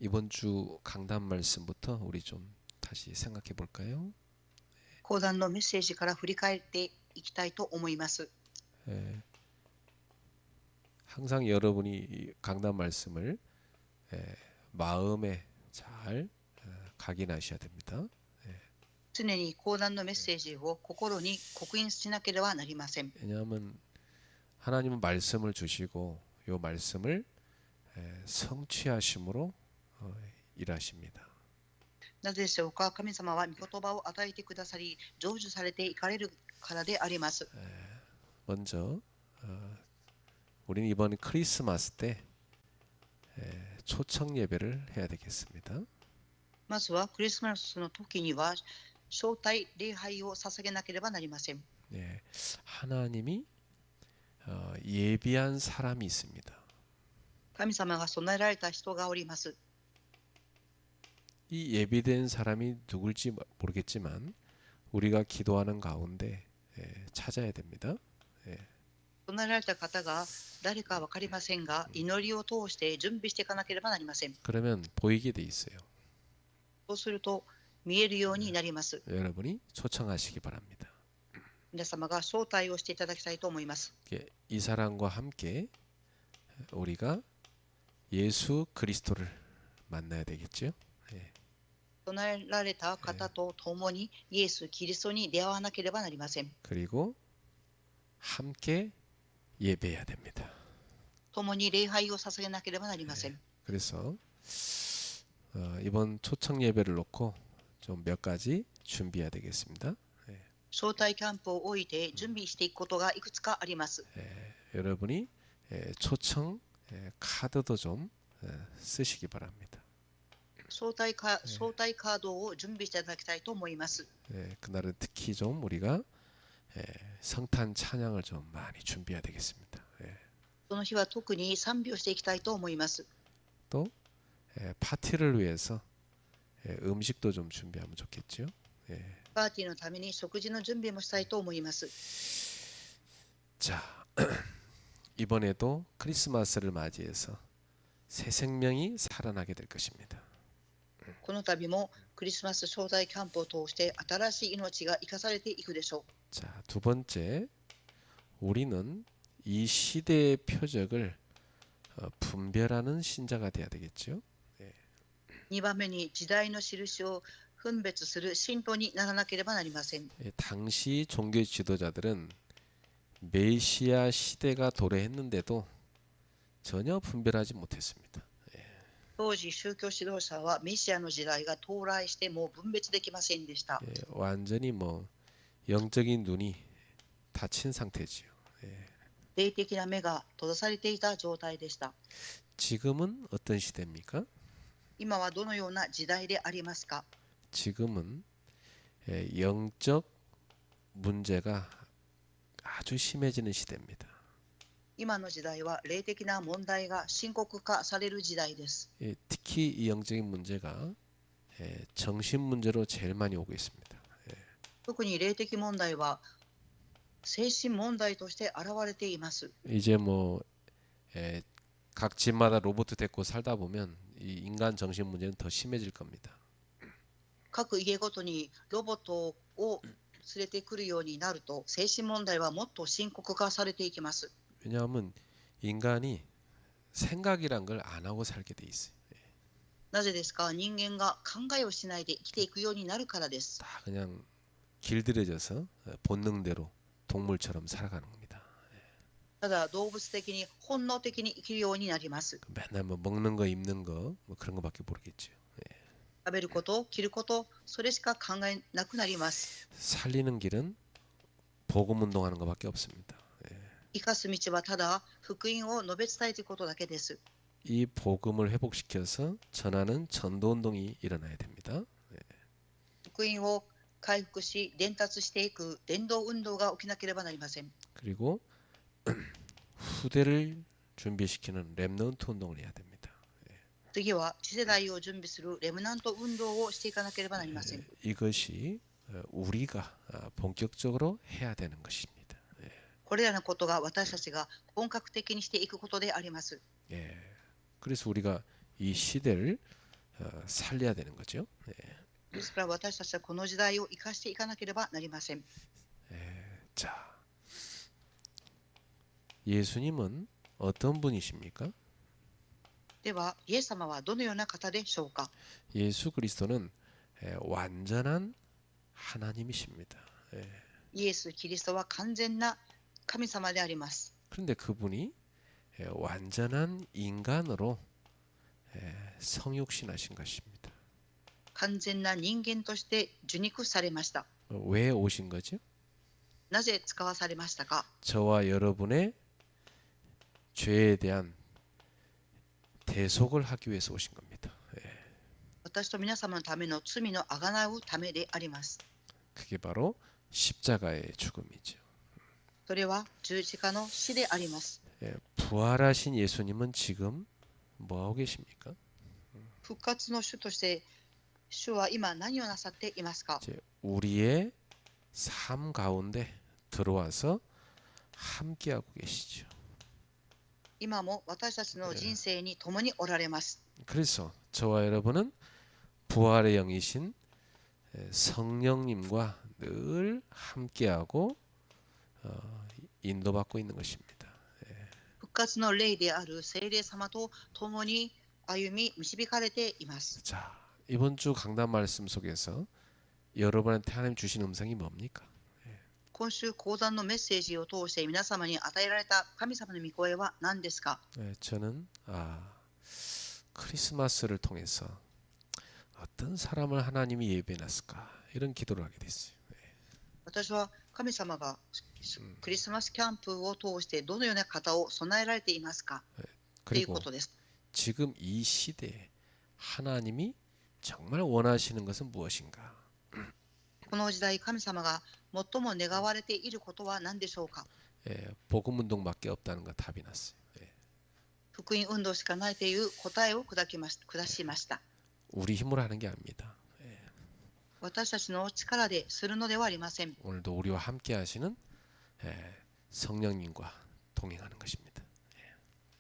이번 주 강단 말씀부터 우리 좀 다시 생각해 볼까요? 講談のメッセージから振り返っていきたいと思います。 예, 항상 여러분이 이 강단 말씀을 마음에 잘 각인하셔야 됩니다. 常に講談のメッセージを心に刻印しなければなりません。 왜냐하면 하나님은 말씀을 주시고 이 말씀을 성취하심으로 일하십니다. なぜでしょうか。神様は御言葉を与えてくださり、成就されていかれるからであります。 먼저 우리는 이번 크리스마스 때 초청 예배를 해야 되겠습니다. まずはクリスマスの時には招待礼拝を捧げなければなりません。 예, 하나님이 예비한 사람이 있습니다. 神様が備えられた人がおります。 이 예비된 사람이 누굴지 모르겠지만 우리가 기도하는 가운데 찾아야 됩니다. 備えられた方が誰か分かりませんが、祈りを通して準備していかなければなりません。 그러면 보이게 돼 있어요. そうすると見えるようになります。 여러분이 초청하시기 바랍니다. 皆様が招待をしていただきたいと思います。 이 사람과 함께 우리가 예수 그리스도를 만나야 되겠죠. 備えられた方と共にイエス・キリストに出会わなければなりません。 그리고 함께 예배해야 됩니다. 共に礼拝を捧げなければなりません。 그래서 이번 초청 예배를 놓고 좀 몇 가지 준비해야 되겠습니다. 招待キャンプを置いて準備していくことがいくつかあります。 여러분이 초청 카드도 좀 쓰시기 바랍니다. 招待カードを準備していただきたいと思います。 그날은 특히 좀 우리가 성탄 찬양을 좀 많이 준비해야 되겠습니다. その日は特に賛美をしていきたいと思います。 또 파티를 위해서 음식도 좀 준비하면 좋겠죠. パーティーのために食事の準備もしたいと思います。 자, 이번에도 크리스마스를 맞이해서 새 생명이 살아나게 될 것입니다. この度もクリスマス招待キャンプを通して新しい命が生かされていくでしょう。 자, 두 번째, 우리는 이 시대의 표적을 분별하는 신자가 돼야 되겠죠. 2番目に時代の印を分別する信徒にならなければなりません。 당시 종교 지도자들은 메시아 시대가 도래했는데도 전혀 분별하지 못했습니다. 当時宗教指導者はメシアの時代が到来しても分別できませんでした。 완전히 영적인 눈이 닫힌 상태지요. 霊的な目が閉ざされていた状態でした。 지금은 어떤 시대입니까? 今はどのような時代でありますか？ 지금은 영적 문제가 아주 심해지는 시대입니다. 今の時代は霊的な問題が深刻化される時代です。 특히 이 영적인 문제가 정신 문제로 제일 많이 오고 있습니다. 特に霊的問題は精神問題として現れています。 이제 각 집마다 로봇 데리고 살다 보면 이 인간 정신 문제는 더 심해질 겁니다. 各家ごとにロボットを連れてくるようになると精神問題はもっと深刻化されていきます。 왜냐하면 인간이 생각이란 걸 안 하고 살게 돼 있어요. なぜですか？人間が考えをしないで生きていくようになるからです。 다 그냥 길들여져서 본능대로 동물처럼 살아가는 겁니다. ただ動物的に本能的に生きるようになります。 맨날 먹는 거, 입는 거, 그런 거밖에 모르겠죠. 食べること、着ること、それしか考えなくなります。 살리는 길은 복음 운동하는 것밖에 없습니다. 生かす道はただ福音を述べ伝えていくことだけです。 이 복음을 회복시켜서 전하는 전도 운동이 일어나야 됩니다. 福音を回復し伝達していく伝道運動が起きなければなりません。 그리고 후대를 준비시키는 렘넌트 운동을 해야 됩니다. 次は次世代を準備するレムナント運動をしていかなければなりません。 이것이 우리가 본격적으로 해야 되는 것입니다. これらのことが私たちが本格的にしていくことであります。 그래서 우리가 이 시대를 살려야 되는 거죠. ですから私たちはこの時代を生かしていかなければなりません。 자, 예수님은 어떤 분이십니까? では、イエス様はどのような方でしょうか。 예수 그리스도는 완전한 하나님이십니다. イエス・キリストは完全な神様であります。 그런데 그분이 완전한 인간으로 성육신하신 것입니다. 完全な人間として受肉されました。 왜 오신 거죠? なぜ使わされましたか。 저와 여러분의 죄에 대한 대속을 하기 위해서 오신 겁니다. 私と皆様のための罪のあがなうためであります。 그게 바로 십자가의 죽음이죠. それは十字架の死であります。 부활하신 예수님은 지금 뭐 하고 계십니까? 復活の主として主は今何をなさっていますか。 이제 우리의 삶 가운데 들어와서 함께하고 계시죠. 今も私たちの人生に共におられます。 그래서 저와 여러분은 부활의 영이신 성령님과 늘 함께하고 인도받고 있는 것입니다. 復活の霊である聖霊様と共に歩み導かれています。 자, 이번 주 강단 말씀 속에서 여러분한테 하나님 주신 음성이 뭡니까? 今週講談のメッセージを通して皆様に与えられた神様の御声は何ですか。 저는 크리스마스를 통해서 어떤 사람을 하나님이 예배했을까 이런 기도를 하게 됐어요. 私は神様がクリスマスキャンプを通してどのような方を備えられていますかという 그리고 ことです。 지금 이 시대에 하나님이 정말 원하시는 것은 무엇인가? この時代神様が最も願われていることは何でしょうか。 복음 운동밖에 없다는 거 답이 났어요. 福音運動しかないという答えを下しました。 우리 힘으로 하는 게 아닙니다. 私たちの力でするのではありません。 오늘도 우리와 함께 하시는 성령님과 동행하는 것입니다.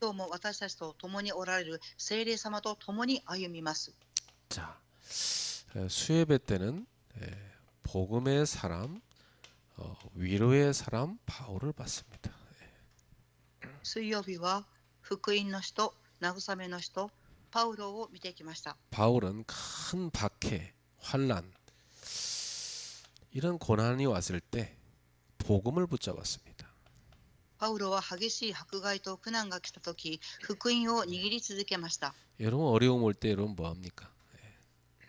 今日も私たちと共におられる聖霊様と共に歩みます。 자, 수예배 때는 복음의 사람, 위로의 사람 바울을 봤습니다. 水曜日は福音の人、慰めの人、パウロを見てきました。 바울은 큰 박해, 환란 이런 고난이 왔을 때 복음을 붙잡았습니다. パウロは激しい迫害と苦難が来たとき、福音を握り続けました。 여러분 어려움 올 때 여러분 뭐 합니까?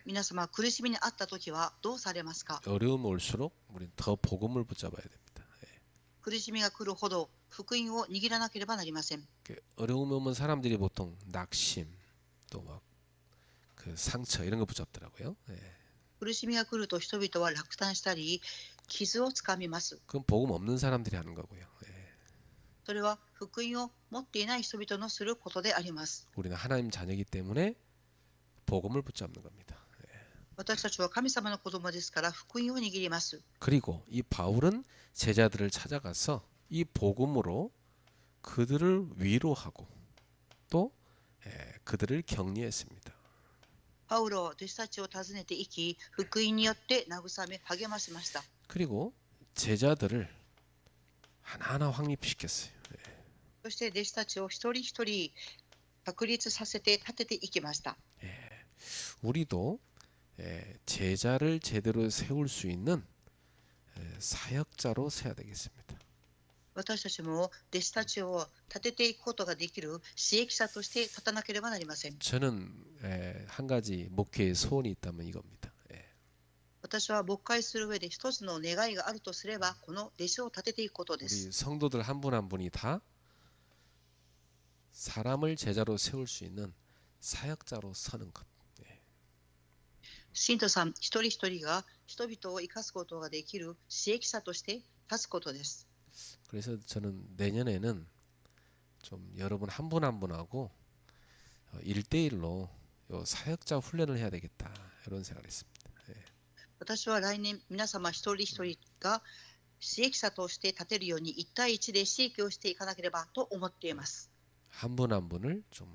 皆様、苦しみにあったときはどうされますか。 어려움 올수록 우리는 더 복음을 붙잡아야 됩니다. 苦しみが来るほど福音を握らなければなりません。 어려움이 오면 사람들이 보통 낙심 또 막 그 상처 이런 거 붙잡더라고요. 苦しみが来ると人々は落胆したり、傷をつかみます。 그건 복음 없는 사람들이 하는 거고요. それは福音を持っていない人々のすることであります。 우리는 하나님 자녀이기 때문에 복음을 붙잡는 겁니다. 私たちは神様の子供ですから福音を握ります。 그리고 이 바울은 제자들을 찾아가서 이 복음으로 그들을 위로하고 또 그들을 격려했습니다. パウロは弟子たちを訪ねて行き、福音によって慰め励ましました。 그리고 제자들을 하나하나 확립시켰어요. そして弟子たちを一人一人確立させて立てていきました。 우리도 제자를 제대로 세울 수 있는 사역자로 세야 되겠습니다. 私たちも弟子たちを立てていくことができる使役者として立たなければなりません。 저는 한 가지 목회의 소원이 있다면 이겁니다. 私は牧会する上で一つの願いがあるとすれば、この弟子を立てていくことで 우리 す。 성도들 한 분 한 분이 다 사람을 제자로 세울 수 있는 사역자로 서는 것. 信徒さん一人一人が人々を生かすことができる使役者として立つことです。 그래서 저는 내년에는 좀 여러분 한 분 한 분하고 1대1로 사역자 훈련을 해야 되겠다 이런 생각을 했습니다. 私は来年皆様一人一人が使役者として立てるように1対1で使役をしていかなければと思っています。 한 분 한 분을 좀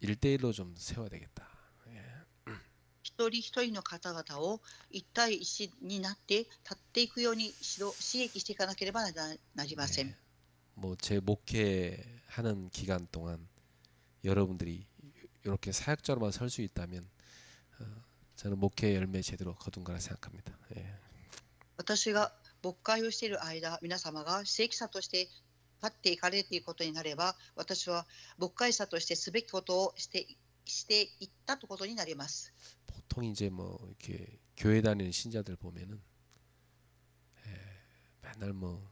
1대1로 좀 세워야 되겠다. 예. 一人一人の方々を一対一になって立っていくように刺激していかなければなりません。 네. 뭐 제 목회하는 기간 동안 여러분들이 이렇게 사역자로만 설 수 있다면 저는 목회 열매 제대로 거둔 거라 생각합니다. 예. 私が牧会をしている間、皆様が聖役者として立っていかれていることになれば、私は牧会者としてすべきことをしていったということになります。 보통 이제 뭐 이렇게 교회 다니는 신자들 보면은 맨날 뭐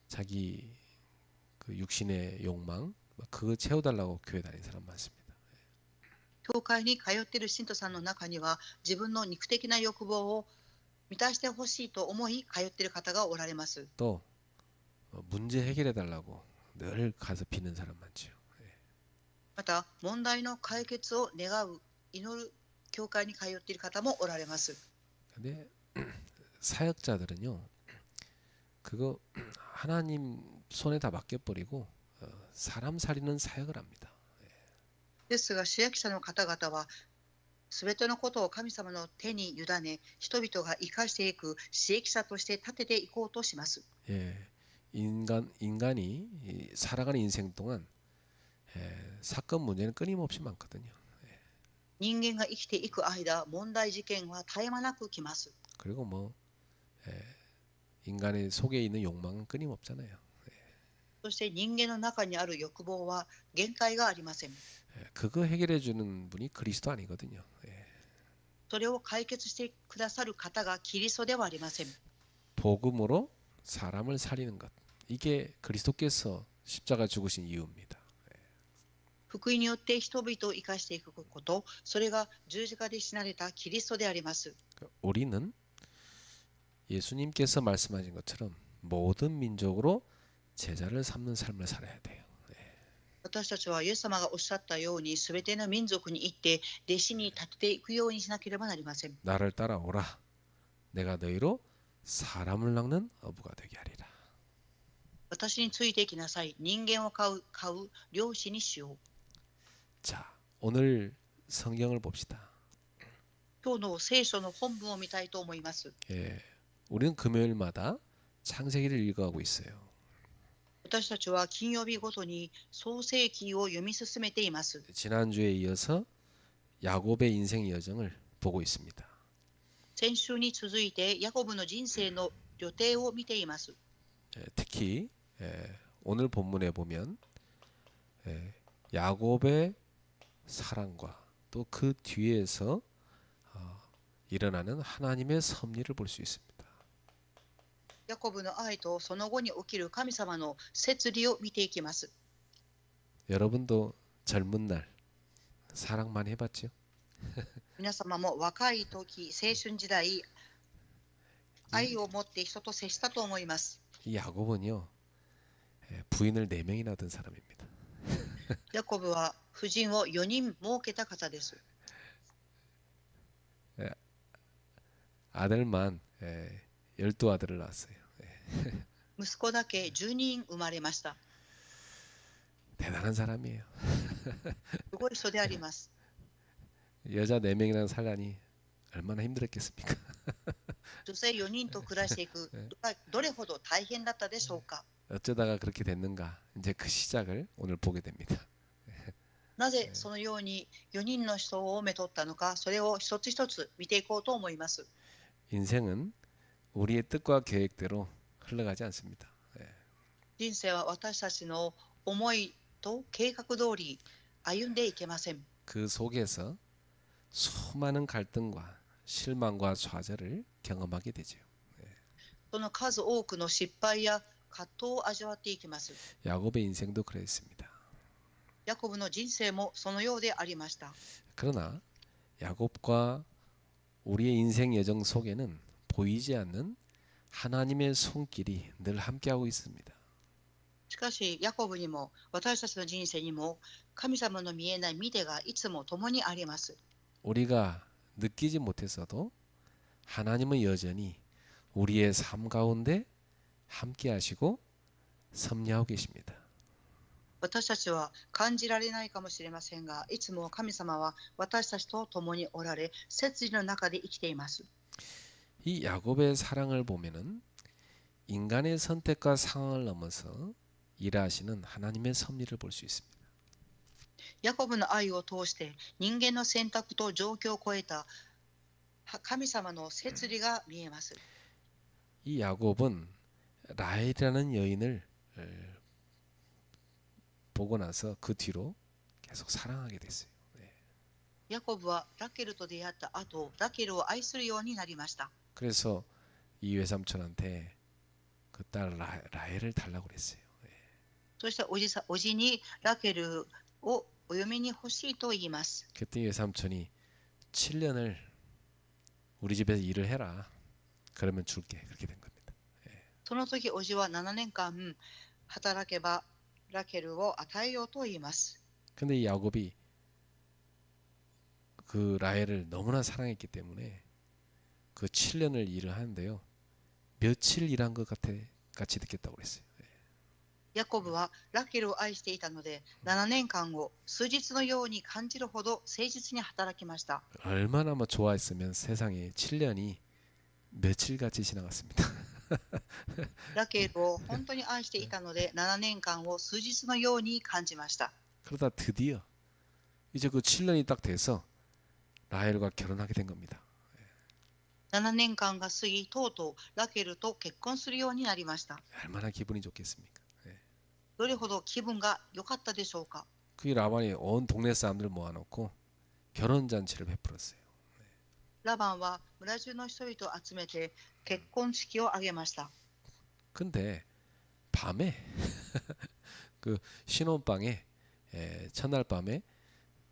자기 그 육신의 욕망 그거 채워달라고 교회 다니는 사람 많습니다. 教会に通っている信徒さんの中には、自分の肉的な欲望を満たしてほしいと思い通っている方がおられます。 또 문제 해결해 달라고 늘 가서 비는 사람 많죠. また、問題の解決を願う、祈る教会に通っている方もおられます。 근데 사역자들은요, 그거 하나님 손에 다 맡겨버리고 사람 살리는 사역을 합니다. ですが、主役者の方々は、すべてのことを神様の手に委ね、人々が生かしていく使役者として立てていこうとします。 예, 인간이 살아가는 인생 동안 사건 문제는 끊임없이 많거든요. 人間が生きていく間、問題事件は絶え間なく来ます。 그리고 뭐 인간의 속에 있는 욕망은 끊임없잖아요. そして人間の中にある欲望は限界がありません。 그거 해결해 주는 분이 그리스도 아니거든요. それを解決してくださる方がキリストではありません。 복음으로 사람을 살리는 것, 이게 그리스도께서 십자가 죽으신 이유입니다. 福音によって人々を生かしていくこと、それが十字架で死なれたキリストであります。 우리는 예수님께서 말씀하신 것처럼 모든 민족으로 제자를 삼는 삶을 살아야 돼요. 私たちはイエス様がおっしゃったように、すべての民族に行って弟子に立てていくようにしなければなりません。 나를 따라오라. 내가 너희로 사람을 낚는 어부가 되게 하리라. 私についていきなさい。人間を飼う漁師にしよう。 자, 오늘 성경을 봅시다. 今日の聖書の本文を見たいと思います。 예, 우리는 금요일마다 창세기를 읽어가고 있어요. 私たちは金曜日ごとに創世記を読み進めています。 지난주에 이어서 야곱의 인생 여정을 보고 있습니다. 先週に続いてヤコブの人生の予定を見ています。 특히 오늘 본문에 보면 야곱의 사랑과 또 그 뒤에서 일어나는 하나님의 섭리를 볼 수 있습니다. ヤコブの愛とその後に起きる神様の摂理を見ていきます。 여러분도 젊은 날 사랑 많이 해봤죠? 皆様も若い時、青春時代、愛を持って人と接したと思います。 이 야곱은요 부인을 4명이나 둔 사람입니다. ヤコブは夫人を4人設けた方です。 아들만 12아들을 낳았어요. 息子だけ10人生まれました。 대단한 사람이에요. すごい人であります。 여자 4명이나 살라니 얼마나 힘들었겠습니까? 女性4人と暮らしていく、どれほど大変だったでしょうか。 어쩌다가 그렇게 됐는가? 이제 그 시작을 오늘 보게 됩니다. なぜそのように4人の人をめとったのか、それを一つ一つ見ていこうと思います。 인생은 우리의 뜻과 계획대로 흘러가지 않습니다. 人生は私たちの思いと計画通り歩んでいけません。 그 속에서 수많은 갈등과 실망과 좌절을 경험하게 되죠. その数多くの失敗や葛藤を味わっていきます。 야곱의 인생도 그랬습니다. ヤコブの人生もそのようでありました。 그러나 야곱과 우리의 인생 여정 속에는 보이지 않는 하나님의 손길이 늘 함께하고 있습니다. しかし、ヤコブにも私たちの人生にも神様の見えない見手がいつも共にあります。 우리가 느끼지 못했어도 하나님은 여전히 우리의 삶 가운데 함께하시고 섭리하고 계십니다. 私たちは感じられないかもしれませんが、いつも神様は私たちと共におられ、摂理の中で生きています。 이 야곱의 사랑을 보면은 인간의 선택과 상황을 넘어서 일하시는 하나님의 섭리를 볼 수 있습니다. ヤコブの愛を通して人間の選択と状況を超えた神様の摂理が見えます。 이 야곱은 라헬이라는 여인을 보고 나서 그 뒤로 계속 사랑하게 됐어요. ヤコブはラケルと出会った後、ラケルを愛するようになりました。 그래서 이 외삼촌한테 그 딸 라헬을 달라고 그랬어요. そしておじにラケルをお嫁に欲しいと言います。 그때 외삼촌이 7년을 우리 집에서 일을 해라. 그러면 줄게. 그렇게 된 겁니다. その時おじは7年間働けばラケルを与えようと言います。 근데 이 야곱이 그 라헬을 너무나 사랑했기 때문에 그 7년을 일을 하는데요. 며칠 일한 것 같이 느꼈다고 그랬어요. ヤコブはラケルを愛していたので、7年間を数日のように感じるほど誠実に働きました。 얼마나 뭐 좋아했으면 세상에 7년이 며칠같이 지나갔습니다. ラケルを本当に愛していたので、7年間を数日のように感じました。 그러다 드디어 이제 그 7년이 딱 돼서 라헬과 결혼하게 된 겁니다. 7年間が過ぎ、とうとうラケルと結婚するようになりました。 얼마나 기분이 좋겠습니까? どれほど気分が良かったでしょうか。 그 라반이 온 동네 사람들 모아놓고 결혼 잔치를 베풀었어요. ラバンは村中の人々を集めて結婚式を挙げました。 근데 밤에 그 신혼방에 첫날 밤에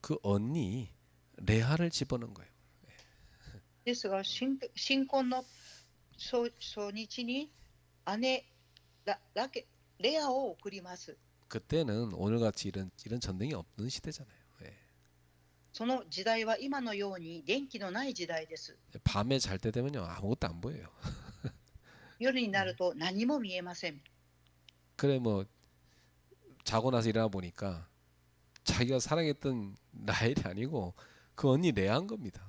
그 언니 레아를 집어넣은 거예요. ですが、新婚の初日に姉レアを送ります。 그때는 오늘같이 이런 전등이 없는 시대잖아요. その時代は今のように電気のない時代です。 밤에 잘 때 되면요 아무것도 안 보여요. 夜になると何も見えません。 그래 뭐 자고 나서 일어나 보니까 자기가 사랑했던 라헬이 아니고 그 언니 레아인 겁니다.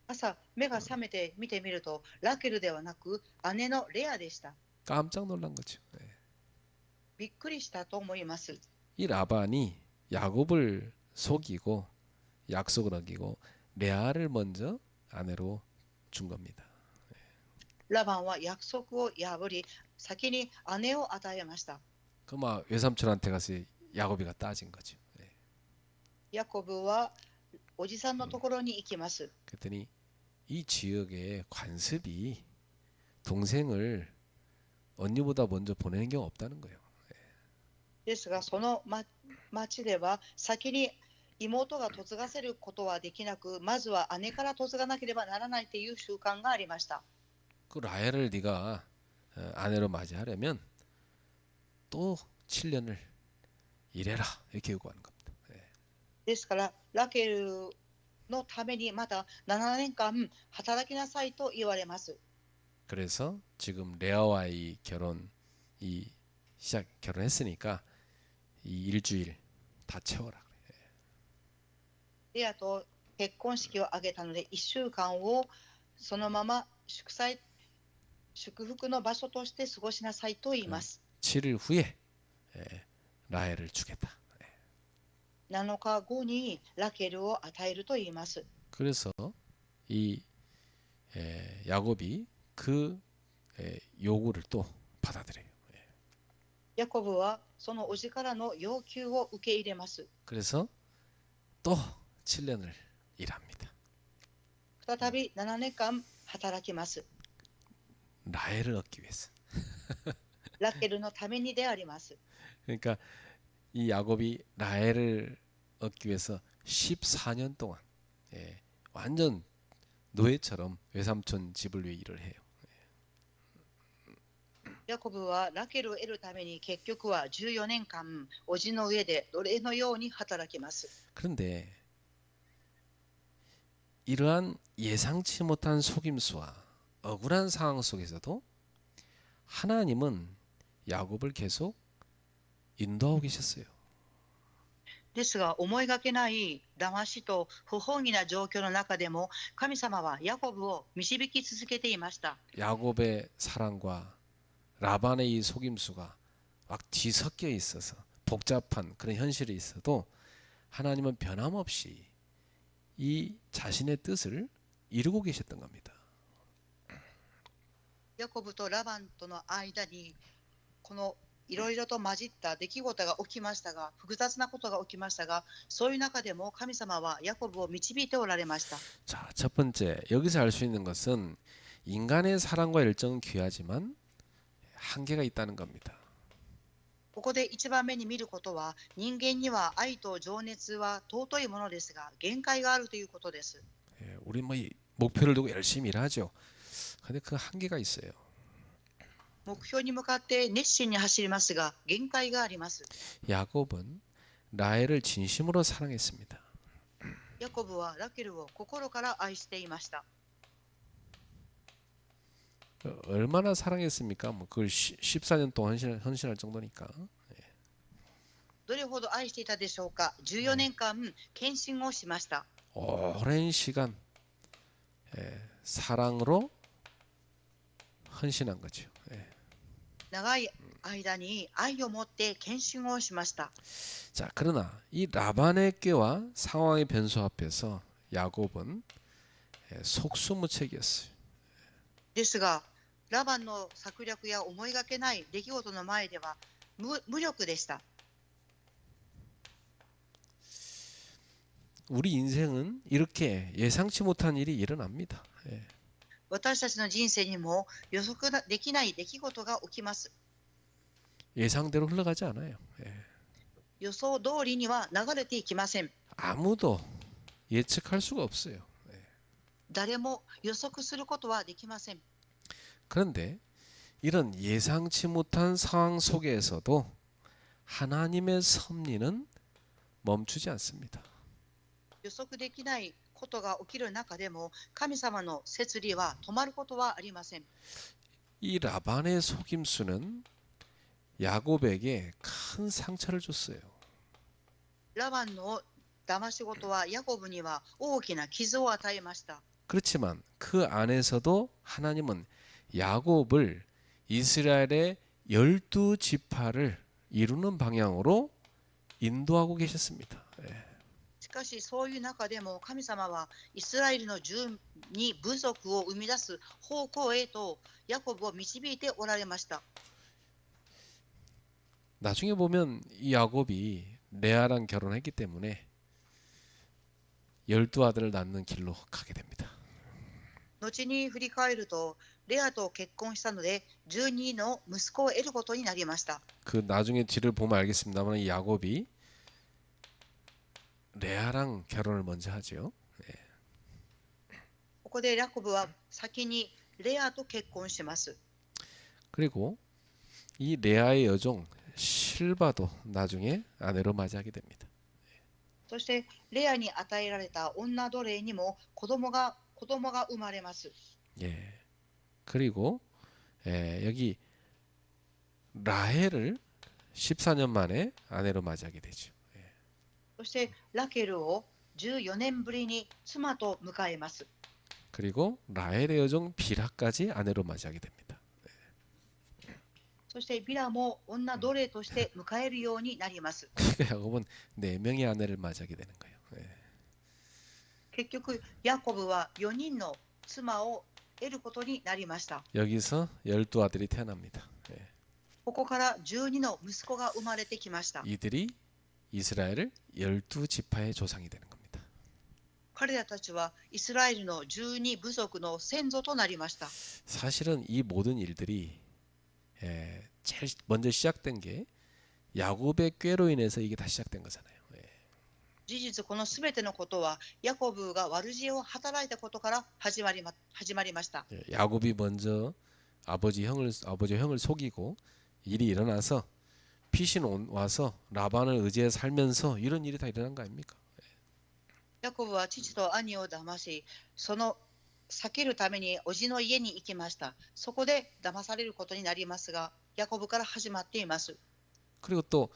朝目が覚めて見てみるとラケルではなく姉のレアでした。 깜짝 놀란 거죠. びっくりしたと思います。 이 라반이 야곱을 속이고 약속을 어기고 레아를 먼저 아내로 준 겁니다. ラバンは約束を破り、先に姉を与えました。 그막 외삼촌한테 가서 야곱이가 따진 거죠. ヤコブはおじさんのところに行きます。 그랬더니 이 지역의 관습이 동생을 언니보다 먼저 보내는 경우 없다는 거예요. ですが、その町では先に妹が嫁がせることはできなく、まずは姉から嫁がなければならないという習慣がありました。 그 라헬을 네가 아내로 맞이하려면 또 7년을 일해라 이렇게 요구하는 겁니다. ですから、ラケルのためにまた7年間働きなさいと言われます。 그래서 지금 레아와의 결혼했으니까 이 일주일 다 채워라. レアと結婚式を挙げたので、1週間をそのまま祝福の場所として過ごしなさいと言います。 7일 후에 라헬을 주겠다. 7日後にラケルを与えると言います。 그래서 이 야곱이 그 요구를 또 받아들여요. ヤコブはそのおじからの要求を受け入れます。 그래서 또 7년을 일합니다. 再び7年間働きます。 라헬을 얻기 위해서. ラケルのためにであります。 그러니까 이 야곱이 라헬을 얻기 위해서 14년 동안 완전 노예처럼 외삼촌 집을 위해 일을 해요. ヤコブはラケルを得るために結局は14年間おじの上で奴隷のように働きます。 그런데 이러한 예상치 못한 속임수와 억울한 상황 속에서도 하나님은 야곱을 계속 인도하고 계셨어요. ですが思いがけない騙しと不本意な状況の中でも神様はヤコブを導き続けていました。 야곱의 사랑과 라반의 이 속임수가 막 뒤섞여 있어서 복잡한 그런 현실이 있어도 하나님은 변함없이 이 자신의 뜻을 이루고 계셨던 겁니다. ヤコブとラバンとの間にこのいろいろと混じった出来事が起きましたが、複雑なことが起きましたが、そういう中でも神様はヤコブを導いておられました。 자, 첫 번째 여기서 알 수 있는 것은 인간의 사랑과 열정은 귀하지만 한계가 있다는 겁니다. ここで一番目に見ることは、人間には愛と情熱は尊いものですが、限界があるということです。 우리 뭐 목표를 두고 열심히 일하죠. 근데 그 한계가 있어요. 目標に向かって熱心に走りますが、限界があります。 야곱은 라헬을 진심으로 사랑했습니다. ヤコブはラケルを心から愛していました。 얼마나 사랑했습니까? 뭐 그걸 14년 동안 헌신할 정도니까. どれほど愛していたでしょうか。14年間献身をしました。 오랜 시간 사랑으로 헌신한 거죠. 長い間に愛を持って献身をしました。 자, 그러나 이 라반의 꾀와 상황의 변수 앞에서 야곱은 속수무책이었어요. ですが、ラバンの策略や思いがけない出来事の前では無力でした。 우리 인생은 이렇게 예상치 못한 일이 일어납니다. 私たちの人生にも予測できない出来事が起きます。 예상대로 흘러가지 않아요. 予想通りには流れていきません。 아무도 예측할 수가 없어요. 誰も予測することはできません。 그런데 이런 예상치 못한 상황 속에서도 하나님의 섭리는 멈추지 않습니다. 予測できないことが起きる中でも神様の摂理は止まることはありません。 이 라반의 속임수는 야곱에게 큰 상처를 줬어요. ラバンの騙し事はヤコブには大きな傷を与えました。 그렇지만 그 안에서도 하나님은 야곱을 이스라엘의 12지파를 이루는 방향으로 인도하고 계셨습니다. しかしそういう中でも神様はイスラエルの12部族を生み出す方向へとヤコブを導いておられました。 나중에 보면 이 야곱이 레아랑 결혼했기 때문에 12아들을 낳는 길로 가게 됩니다. 後に振り返るとレアと結婚したので12の息子を得ることになりました。 그 나중에 뒤를 보면 알겠습니다만 이 야곱이 레아랑 결혼을 먼저 하죠. ここでヤコブは先にレアと結婚します。 그리고 이 레아의 여종 실바도 나중에 아내로 맞이하게 됩니다. そしてレアに与えられた女奴隷にも子供が生まれます。 예. 그리고 여기 라헬을 14년 만에 아내로 맞이하게 되죠. そしてラケルを14年ぶりに妻と迎えます。 그리고 라헬의 여종 비라까지 아내로 맞이하게 됩니다. そしてビラも女奴隷として迎えるようになります。 그러니까 야곱은 4명의 아내를 맞이하게 되는 거예요. 結局ヤコブは4人の妻を得ることになりました。 여기서 12아들이 태어납니다. ここから12の息子が生まれてきました。 이들이 이스라엘을 12지파의 조상이 되는 겁니다. 彼らたちはイスラエルの12部族の先祖となりました。 사실은 이 모든 일들이 제일 먼저 시작된 게 야곱의 꾀로 인해서 이게 다 시작된 거잖아요. 事実このすべてのことはヤコブが悪知恵を働いたことから始まりました。 야곱이 먼저 아버지 형을 속이고 일이 일어나서 피신 와서 라반을 의지해 살면서 이런 일이 다 일어난 거 아닙니까? ヤコブは父と兄を騙し、その避けるために叔父の家に行きました。そこで騙されることになりますが、ヤコブから始まっています。 그리고 또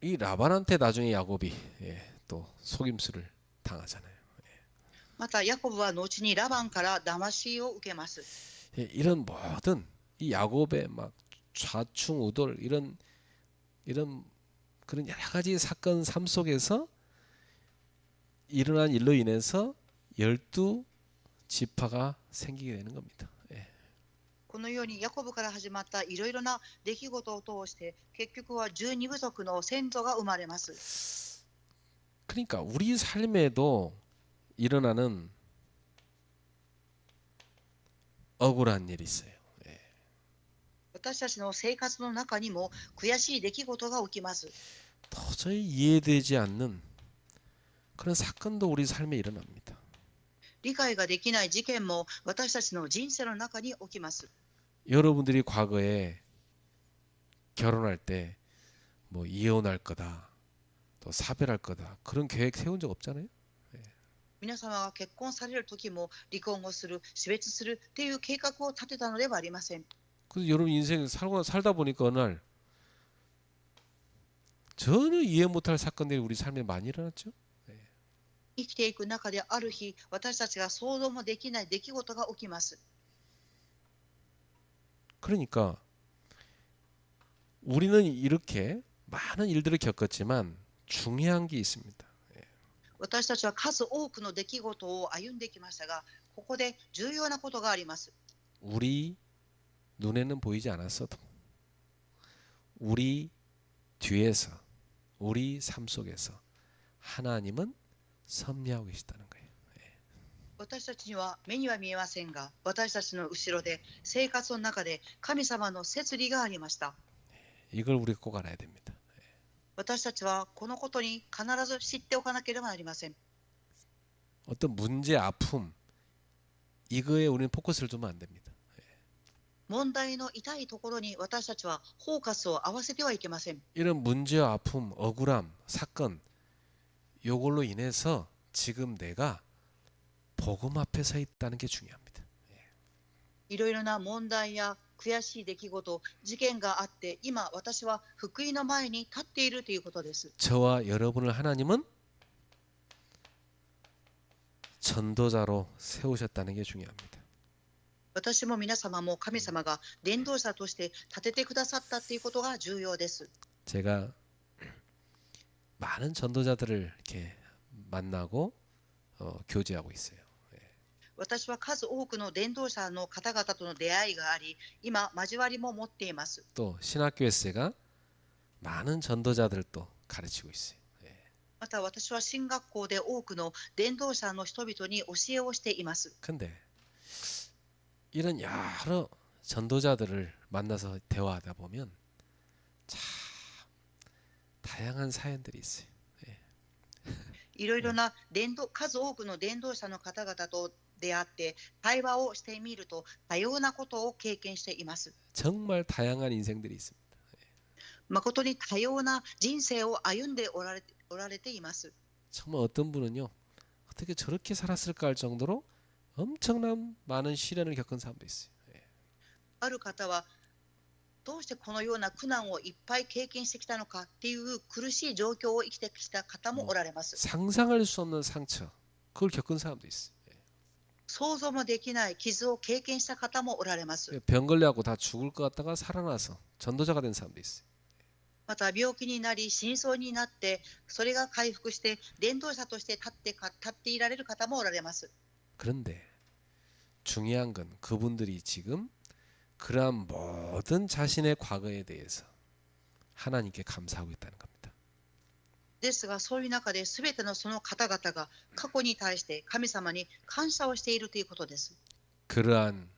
이 라반한테 나중에 야곱이 또 속임수를 당하잖아요. また、ヤコブは後にラバンから騙しを受けます。 이런 모든 이 야곱의 막 좌충우돌 이런 그런 여러 가지 사건 삶 속에서 일어난 일로 인해서 12지파가 생기게 되는 겁니다. このようにヤコブから始まったいろいろな出来事を通して結局は12部族の先祖が生まれます。 그러니까 우리 삶에도 일어나는 억울한 일이 있어요. 私たちの生活の中にも悔しい出来事が起きます。 도저히 이해되지 않는 그런 사건도 우리 삶에 일어납니다. 理解ができない事件も私たちの人生の中に起きます。 여러분들이 과거에 결혼할 때 뭐 이혼할 거다, 또 사별할 거다 그런 계획 세운 적 없잖아요. 皆様が結婚される時も離婚をする、死別するっていう計画を立てたのではありません。 그래서 여러분 인생 살다 보니까 어느 날 전혀 이해 못할 사건들이 우리 삶에 많이 일어났죠. 生きていく中である日、私たちが想像もできない出来事が起きます。 그러니까 우리는 이렇게 많은 일들을 겪었지만 중요한 게 있습니다. 私たちは数多くの出来事を歩んできましたが、ここで重要なことがあります。 우리 눈에는 보이지 않았어도 우리 뒤에서 우리 삶 속에서 하나님은 섭리하고 계시다는 거예요. 私たちには目には見えませんが、私たちの後ろで生活の中で神様の摂理がありました。 이걸 우리가 꼭 알아야 됩니다. 私たちはこのことに必ず知っておかなければなりません。 어떤 문제, 아픔 이거에 우리는 포커스를 두면 안 됩니다. 問題の痛いところに私たちはフォーカスを合わせてはいけません。 이런 문제와 아픔, 억울함, 사건 요걸로 인해서 지금 내가 복음 앞에 서 있다는 게 중요합니다. いろいろな問題や悔しい出来事、事件があって、今私は福音の前に立っているということです。 저와 여러분을 하나님은 전도자로 세우셨다는 게 중요합니다. 私も皆様も神様が伝道者として立ててくださったということが重要です。 제가 많은 전도자들을 이렇게 만나고 교제하고 있어요. 私は数多くの伝道者の方々との出会いがあり、今交わりも持っています。 또 신학교에서가 많은 전도자들을 또 가르치고 있어요. また私は進学校で多くの伝道者の人々に教えをしています。 근데 이런 여러 전도자들을 만나서 대화하다 보면 참 다양한 사연들이 있어요. いろいろな数多くの伝道者の方々と出会って対話をしてみると多様なことを経験しています。 정말 다양한 인생들이 있습니다. 誠に多様な人生を歩んでおられています。 정말 어떤 분은요 어떻게 저렇게 살았을까 할 정도로 엄청난 많은 시련을 겪은 사람도 있어요. ある方はどうしてこのような苦難をいっぱい経験してきたのかっていう苦しい状況を生きてきた方もおられます。 상상할 수 없는 상처 그걸 겪은 사람도 있어요. 想像もできない傷を経験した方もおられます。 병 걸려갖고 다 죽을 것 같다가 살아나서 전도자가 된 사람도 있어요. また病気になり死にそうになってそれが回復して伝道者として立っていられる方もおられます。 그런데 중요한 건 그분들이 지금 그러한 모든 자신의 과거에 대해서 하나님께 감사하고 있다는 겁니다. ですがそういう中で全てのその方々が過去に対して神様に感謝をしているということです。 그러한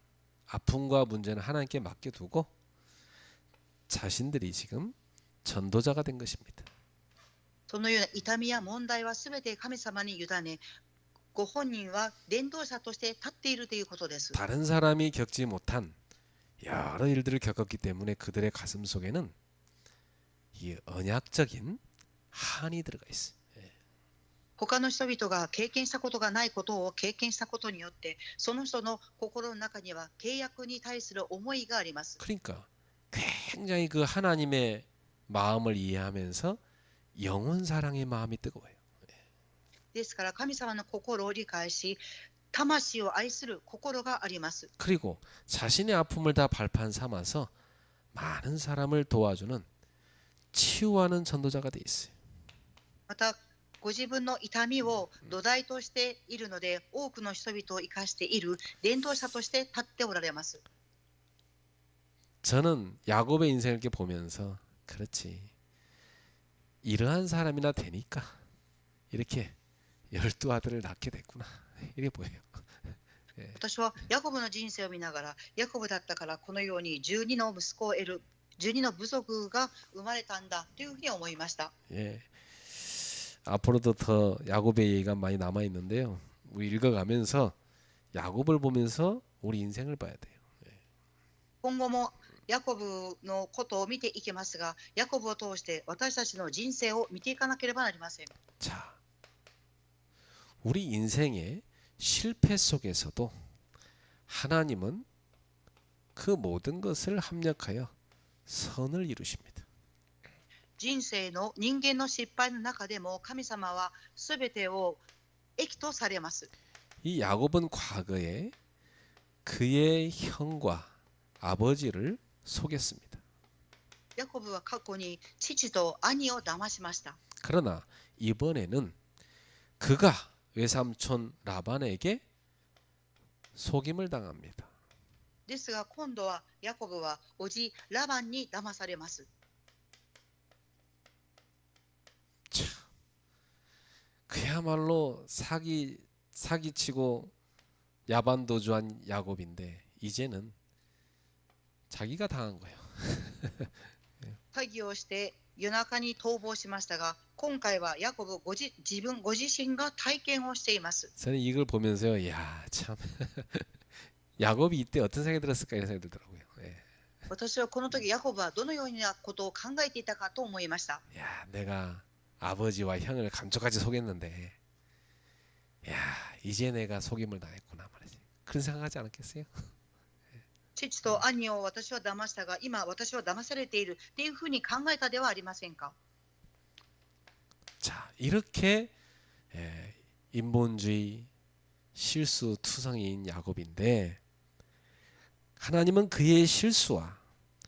아픔과 문제는 하나님께 맡겨두고 자신들이 지금 전도자가 된 것입니다. そのような痛みや問題は全て神様に委ね、ご本人は伝道者として立っているということです。 다른 사람이 겪지 못한 여러 일들을 겪었기 때문에 그들의 가슴 속에는 이 언약적인 한이 들어가 있어요. 他の人々が経験したことがないことを経験したことによってその人の心の中には契約に対する思いがあります。 그러니까 굉장히 그 하나님의 마음을 이해하면서 영혼 사랑의 마음이 뜨거워요. ですから神様の心を理解し、魂を愛する心があります。 그리고 자신의 아픔을 다 발판 삼아서 많은 사람을 도와주는 치유하는 전도자가 돼 있어요. また、ご自分の痛みを土台としているので、多くの人々を生かしている伝道者として立っておられます。 저는 야곱의 인생을 이렇게 보면서 그렇지, 이러한 사람이나 되니까 이렇게 12 아들을 낳게 됐구나, 이렇게 보여요. 私はヤコブの人生を見ながら、ヤコブだったからこのように12の息子を得る、12の部族が生まれたんだというふうに思いました。 예. 앞으로도 더 야곱의 얘기가 많이 남아 있는데요. 우리 읽어가면서 야곱을 보면서 우리 인생을 봐야 돼요. 今後もヤコブのことを見ていきますが、ヤコブを通して私たちの人生を見ていかなければなりません。 자, 우리 인생의 실패 속에서도 하나님은 그 모든 것을 합력하여 선을 이루십니다. 人生の人間の失敗の中でも神様はすべてを益とされます。 이 야곱은 과거에 그의 형과 아버지를 속였습니다. ヤコブは過去に父と兄を騙しました。 그러나 이번에는 그가 외삼촌 라반에게 속임을 당합니다. ですが今度はヤコブはおじラバンに騙されます。 참, 그야말로 사기치고 야반도주한 야곱인데 이제는 자기가 당한 거예요. 詐欺をして夜中に逃亡しましたが、今回はヤコブご自身が体験をしています。 저는 이걸 보면서요, 야, 참 야곱이 이때 어떤 생각이 들었을까 이런 생각이 들더라고요. 예. 私はこの時ヤコブはどのようなことを考えていたかと思いました。 야, 내가 아버지와 형을 감쪽같이 속였는데, 야, 이제 내가 속임을 당했구나 말이지. 그런 생각하지 않았겠어요? 父と兄を私は騙したが、今私は騙されているっていうふうに考えたではありませんか。 자, 이렇게 인본주의 실수투성이인 야곱인데 하나님은 그의 실수와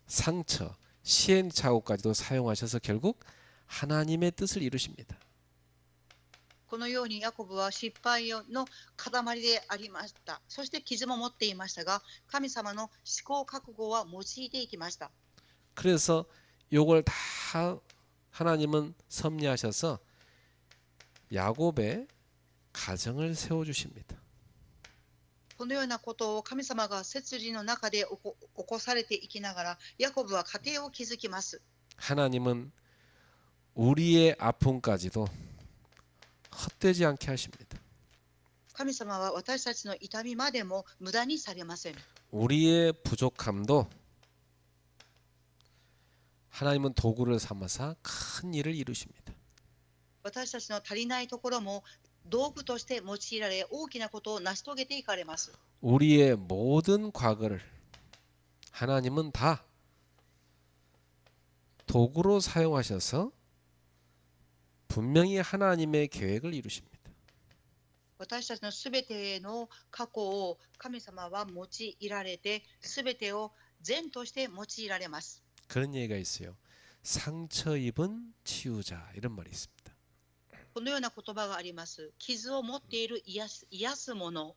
상처, 시행착오까지도 사용하셔서 결국 하나님의 뜻을 이루십니다. このようにヤコブは失敗の塊でありました。そして傷も持っていましたが、神様の思考覚悟は用いていきました。 그래서 요걸 다 하나님은 섭리하셔서 야곱의 가정을 세워주십니다. このようなことを神様が摂理の中で起こされていきながら、ヤコブは家庭を築きます。 하나님은 우리의 아픔까지도 헛되지 않게 하십니다. 神様は私たちの痛みまでも無駄にされません。 우리의 부족함도 하나님은 도구를 삼아서 큰 일을 이루십니다. 私たちの足りないところも道具として用いられ、大きなことを成し遂げていかれます。 우리의 모든 과거를 하나님은 다 도구로 사용하셔서 분명히 하나님의 계획을 이루십니다. 私たちのすべての過去を神様は用いられて、すべてを善として用いられます。 그런 얘기가 있어요. 상처 입은 치유자, 이런 말이 있습니다. このような言葉があります。傷を持っている癒すもの。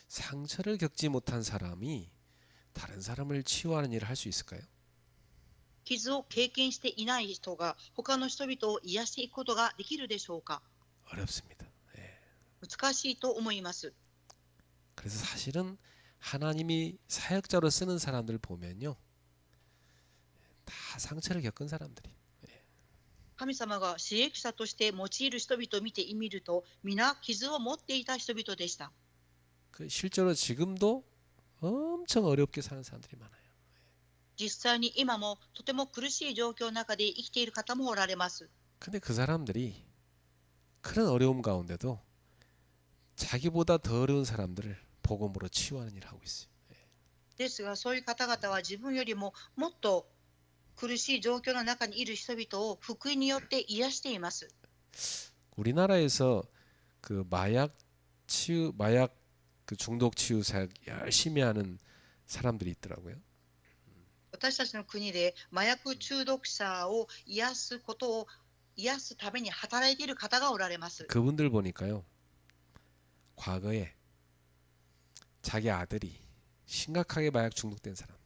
상처를 겪지 못한 사람이 다른 사람을 치유하는 일을 할 수 있을까요? 傷を経験していない人が他の人々を癒していくことができるでしょうか。 어렵습니다. 예. 難しいと思います。 그래서 사실은 하나님이 사역자로 쓰는 사람들 보면요, 다 상처를 겪은 사람들이. 神様が刺激者として用いる人々を見てみると、皆傷を持っていた人々でした。 그 실제로 지금도 엄청 어렵게 사는 사람들이 많아요. 実際に今もとても苦しい状況の中で生きている方もおられます。 근데 그 사람들이 그런 어려움 가운데도 자기보다 더 어려운 사람들을 복음으로 치유하는 일을 하고 있어요. ですが、そういう方々は自分よりももっと苦しい状況の中にいる人々を福音によって癒しています。 우리나라에서 그 마약 그 중독 치유 사역 열심히 하는 사람들이 있더라고요. 私たちの国で麻薬中毒者を癒すことを癒すために働いている方がおられます。 그분들 보니까요. 과거에 자기 아들이 심각하게 마약 중독된 사람.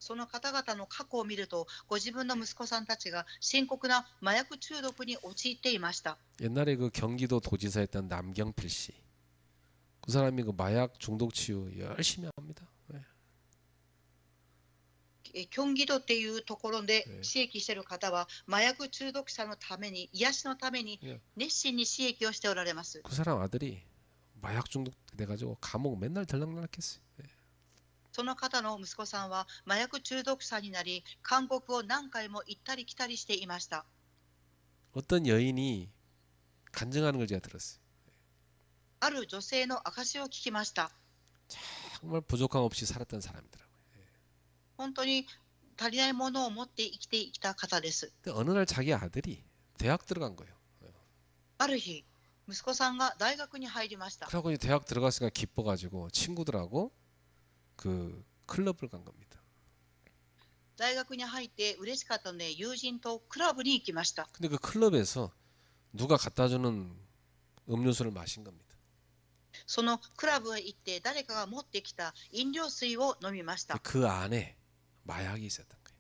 その方々の過去を見ると、ご自分の息子さんたちが深刻な麻薬中毒に陥っていました。 옛날에 그 경기도 도지사였던 남경필 씨. 그 사람이 그 마약 중독 치유 열심히 합니다. キョンギドっていうところで刺激している方は、麻薬中毒者のために、癒しのために熱心に刺激をしておられます。 그 사람 아들이 마약 중독 돼가지고 감옥 맨날 들락날락했어요. その方の息子さんは麻薬中毒者になり、監獄を何回も行ったり来たりしていました。 어떤 여인이 간증하는 걸 제가 들었어요. ある女性の証を聞きました。 정말 부족함 없이 살았던 사람이더라고요. 本当に足りないものを持って生きてきた方です。 근데 어느 날 자기 아들이 대학 들어간 거예요. ある日、息子さんが大学に入りました。 그러고 이제 대학 들어갔으니까 기뻐가지고 친구들하고 그 클럽을 간 겁니다. 大学に入って嬉しかったので、友人とクラブに行きました。 근데 그 클럽에서 누가 갖다 주는 음료수를 마신 겁니다. そのクラブへ行って誰かが持ってきた飲料水を飲みました。 그 안에 마약이 있었던 거예요.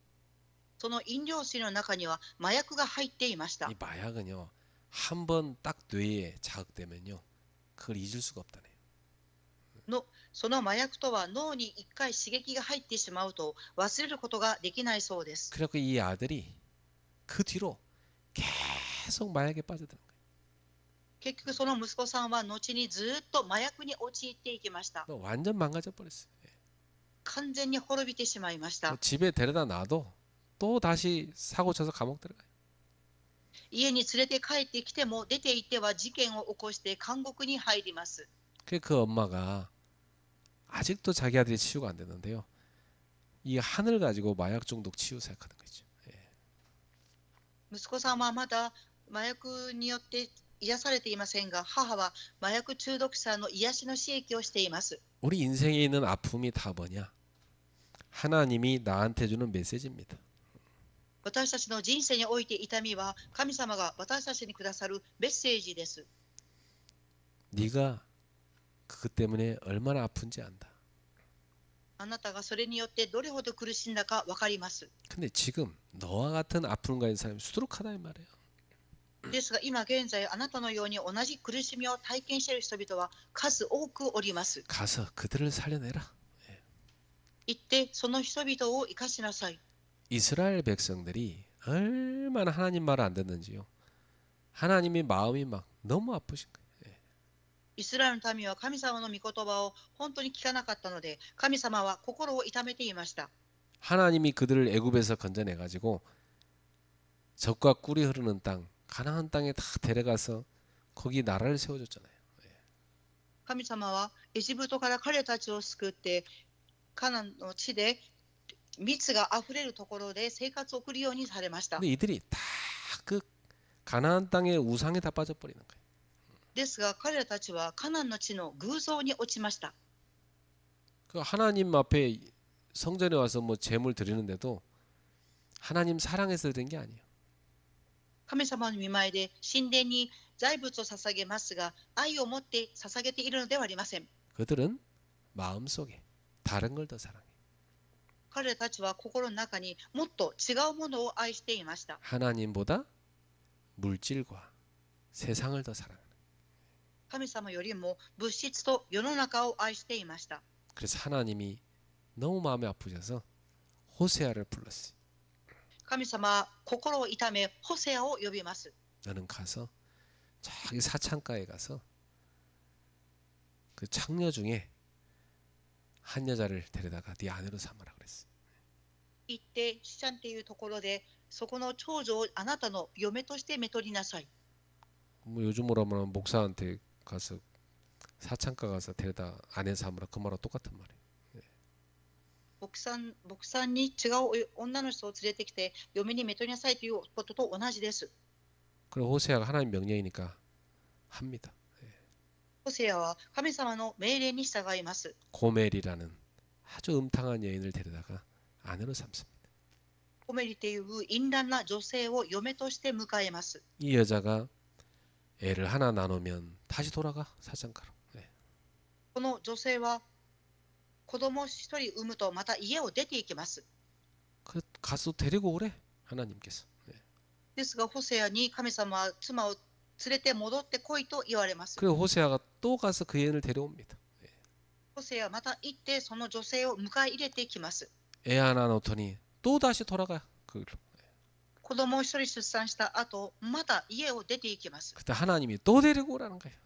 その飲料水の中には麻薬が入っていました。 이 마약은요, 한 번 딱 뇌에 자극되면요, 그걸 잊을 수가 없다네요. その麻薬とは脳に一回刺激が入ってしまうと忘れることができないそうです。 그래서 이 아들이 그 뒤로 계속 마약에 빠져드는 거예요. 結局その息子さんは後にずっと麻薬に陥っていきました。 완전 망가져 버렸어요. 完全に滅びてしまいました。 집에 데려다 놔도 또 다시 사고 쳐서 감옥 들어가요. 家に連れて帰ってきても出て行っては事件を起こして監獄に入ります。 그 엄마가 아직도 자기 아들이 치유가 안 되는데요. 이 한을 가지고 마약 중독 치유 사역하는 거죠. 息子さんはまだ麻薬によって癒されていませんが、母は麻薬中毒者の癒しの刺激をしています。 우리 인생에 있는 아픔이 다 뭐냐? 하나님이 나한테 주는 메시지입니다. 私たちの人生において痛みは神様が私たちにくださるメッセージです。 네가 그것 때문에 얼마나 아픈지 안다. あなたがそれによってどれほど苦しんだか分かります。 근데 지금 너와 같은 아픔을 가진 사람이 수두룩하다 이 말이에요. ですが今現在あなたのように同じ苦しみを体験している人々は数多くおります。 가서 그들을 살려내라. 行ってその人々を生かしなさい。 이스라엘 백성들이 얼마나 하나님 말을 안 듣는지요. 하나님의 마음이 막 너무 아프신 거예요. イスラエルの民は神様の御言葉を本当に聞かなかったので、神様は心を痛めていました。 하나님이 그들을 애굽에서 건져내 가지고 젖과 꿀이 흐르는 땅 가나안 땅에 다 데려가서 거기 나라를 세워줬잖아요. 神様はエジプトから彼たちを救ってカナンの地で蜜があふれるところで生活を送るようにされました。 근데 이들이 다 그 가나안 땅의 우상에 다 빠져버리는 거예요. ですが彼らたちはカナンの地の偶像に落ちました。 그 하나님 앞에 성전에 와서 뭐 제물 드리는데도 하나님 사랑해서 드린 게 아니에요. 神様の御前で神殿に財物を捧げますが、愛を持って捧げているのではありません。 그들은 마음속에 다른 걸 더 사랑해. 彼らたちは心の中にもっと違うものを愛していました。 하나님보다 물질과 세상을 더 사랑하는. 神様よりも物質と世の中を愛していました。 그래서 하나님이 너무 마음이 아프셔서 호세아를 불렀어요. 神様は心を痛めホセアを呼びます。 너는 가서 저기 사창가에 가서 그 창녀 중에 한 여자를 데려다가 네 아내로 삼으라 그랬어. 行ってシチャンっていうところでそこの長女をあなたの嫁としてめとりなさい。 뭐 요즘으로 하면 목사한테 가서 사창가 가서 데려다 아내 삼으라 그 말하고 똑같은 말이에요. 牧さんに違う女の人を連れてきて嫁にめとりなさいということと同じです。 그리고 호세아가 하나님 명령이니까 합니다. ホセアは神様の命令に従います。 고멜이라는 아주 음탕한 여인을 데려다가 아내로 삼습니다. コメリという淫乱な女性を嫁として迎えます。 이 여자가 애를 하나 나누면 다시 돌아가 사장가로. この女性は子供一人産むとまた家を出ていきます。 그 가서 데리고 오래 하나님께서. ですがホセアに神様は妻を連れて戻ってこいと言われます。 그리고 호세아가 또 가서 그 여인을 데려옵니다. ホセアはまた行ってその女性を迎え入れてきます。 애 하나 놓더니 또 다시 돌아가 그 길로. 子供を一人出産した後、また家を出ていきます。 그때 하나님이 또 데리고 오라는 거예요.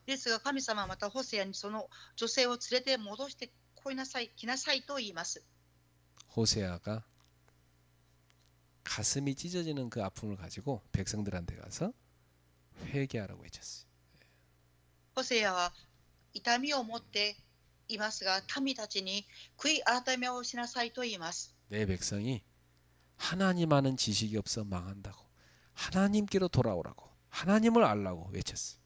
ですが神様はまたホセアにその女性を連れて戻して来なさいと言います。 호세아가 가슴이 찢어지는 그 아픔을 가지고 백성들한테 가서 회개하라고 외쳤어요. ホセアは痛みを持っていますが、民たちに悔い改めをしなさいと言います。 내 백성이 하나님 아는 지식이 없어 망한다고 하나님께로 돌아오라고 하나님을 알라고 외쳤어요.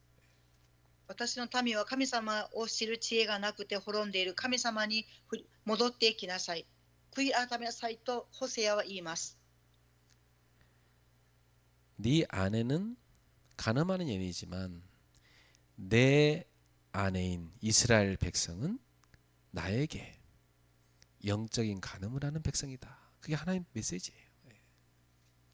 私の民は神様を知る知恵がなくて滅んでいる。神様に戻ってきなさい。悔い改めなさいとホセアは言います。 네 아내는 가늠하는 여인이지만 내 아내인 이스라엘 백성은 나에게 영적인 간음을 하는 백성이다. 그게 하나님 메시지예요.